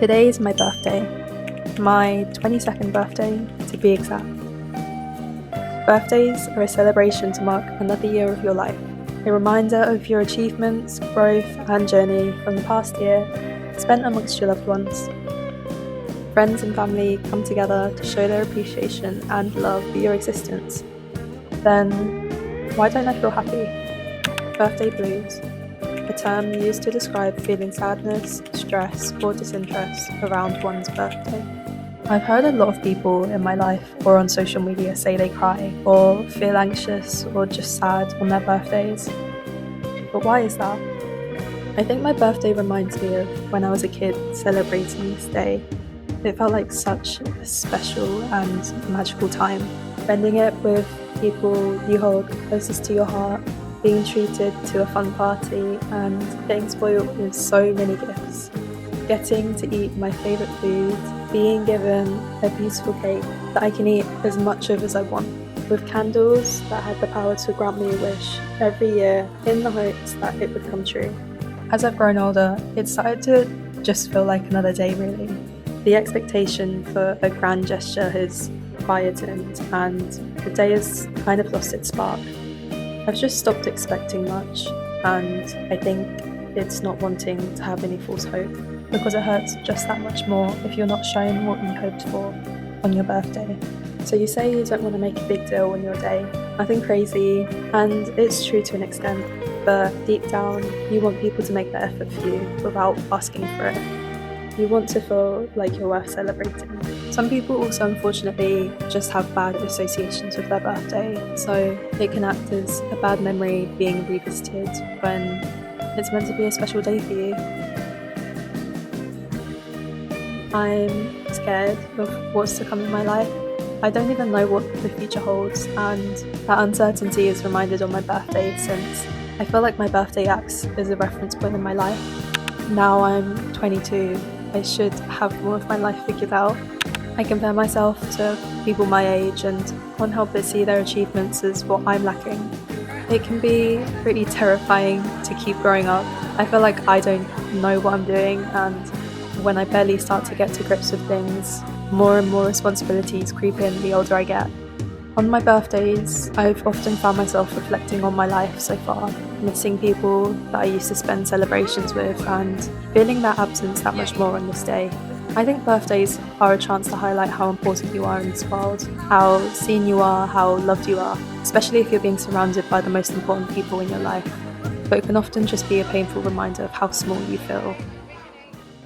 Today is my birthday, my 22nd birthday to be exact. Birthdays are a celebration to mark another year of your life, a reminder of your achievements, growth and journey from the past year spent amongst your loved ones. Friends and family come together to show their appreciation and love for your existence. Then, why don't I feel happy? Birthday blues, a term used to describe feeling sadness, stress or disinterest around one's birthday. I've heard a lot of people in my life or on social media say they cry or feel anxious or just sad on their birthdays. But why is that? I think my birthday reminds me of when I was a kid celebrating this day. It felt like such a special and magical time. Spending it with people you hold closest to your heart, being treated to a fun party and getting spoiled with so many gifts. Getting to eat my favourite food, being given a beautiful cake that I can eat as much of as I want, with candles that had the power to grant me a wish every year in the hopes that it would come true. As I've grown older, it started to just feel like another day really. The expectation for a grand gesture has quietened and the day has kind of lost its spark. I've just stopped expecting much, and I think it's not wanting to have any false hope, because it hurts just that much more if you're not shown what you hoped for on your birthday. So you say you don't want to make a big deal on your day, nothing crazy, and it's true to an extent, but deep down you want people to make the effort for you without asking for it. You want to feel like you're worth celebrating. Some people also unfortunately just have bad associations with their birthday, so it can act as a bad memory being revisited when it's meant to be a special day for you. I'm scared of what's to come in my life. I don't even know what the future holds, and that uncertainty is reminded on my birthday since I feel like my birthday acts as a reference point in my life. Now I'm 22, I should have more of my life figured out. I compare myself to people my age and can't help but see their achievements as what I'm lacking. It can be pretty terrifying to keep growing up. I feel like I don't know what I'm doing, and when I barely start to get to grips with things, more and more responsibilities creep in the older I get. On my birthdays, I've often found myself reflecting on my life so far, missing people that I used to spend celebrations with and feeling that absence that much more on this day. I think birthdays are a chance to highlight how important you are in this world, how seen you are, how loved you are, especially if you're being surrounded by the most important people in your life. But it can often just be a painful reminder of how small you feel.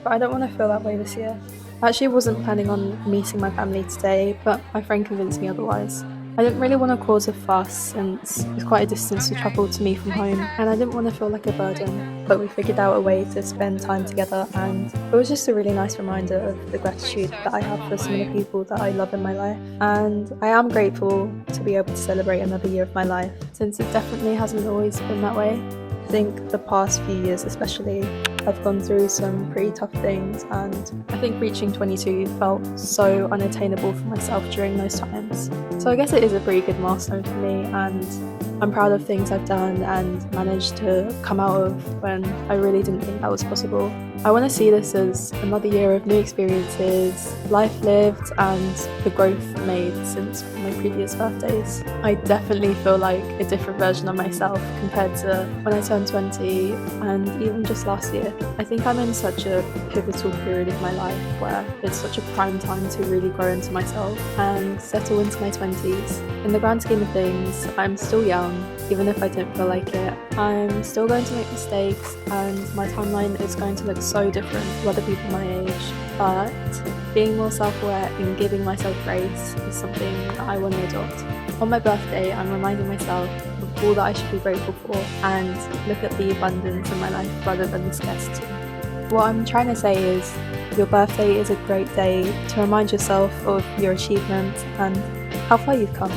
But I don't want to feel that way this year. I actually wasn't planning on meeting my family today, but my friend convinced me otherwise. I didn't really want to cause a fuss since it's quite a distance to travel to me from home, and I didn't want to feel like a burden, but we figured out a way to spend time together, and it was just a really nice reminder of the gratitude that I have for some of the people that I love in my life, and I am grateful to be able to celebrate another year of my life, since it definitely hasn't always been that way. I think the past few years especially, I've gone through some pretty tough things, and I think reaching 22 felt so unattainable for myself during those times. So I guess it is a pretty good milestone for me, and I'm proud of things I've done and managed to come out of when I really didn't think that was possible. I want to see this as another year of new experiences, life lived and the growth made since my previous birthdays. I definitely feel like a different version of myself compared to when I turned 20 and even just last year. I think I'm in such a pivotal period of my life where it's such a prime time to really grow into myself and settle into my 20s. In the grand scheme of things, I'm still young, even if I don't feel like it. I'm still going to make mistakes and my timeline is going to look so different to other people my age, but being more self-aware and giving myself grace is something that I want to adopt. On my birthday, I'm reminding myself of all that I should be grateful for and look at the abundance in my life rather than the scarcity. What I'm trying to say is, your birthday is a great day to remind yourself of your achievements and how far you've come.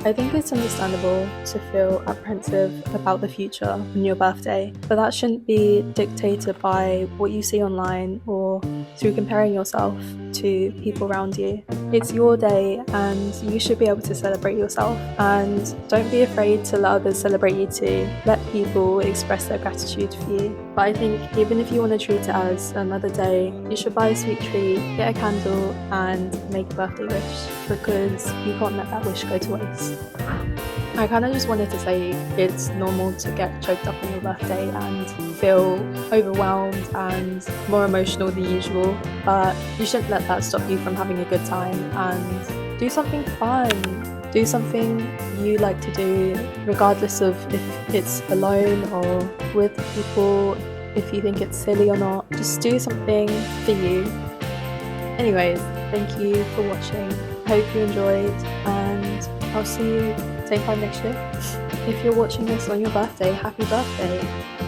I think it's understandable to feel apprehensive about the future on your birthday, but that shouldn't be dictated by what you see online or through comparing yourself to people around you. It's your day and you should be able to celebrate yourself, and don't be afraid to let others celebrate you too. Let people express their gratitude for you. But I think even if you want to treat it as another day, you should buy a sweet treat, get a candle, and make a birthday wish, because you can't let that wish go to waste. I kind of just wanted to say it's normal to get choked up on your birthday and feel overwhelmed and more emotional than usual, but you shouldn't let that stop you from having a good time, and do something fun. Do something you like to do, regardless of if it's alone or with people, if you think it's silly or not. Just do something for you. Anyways, thank you for watching. I hope you enjoyed, and I'll see you same time next year. If you're watching this on your birthday, happy birthday!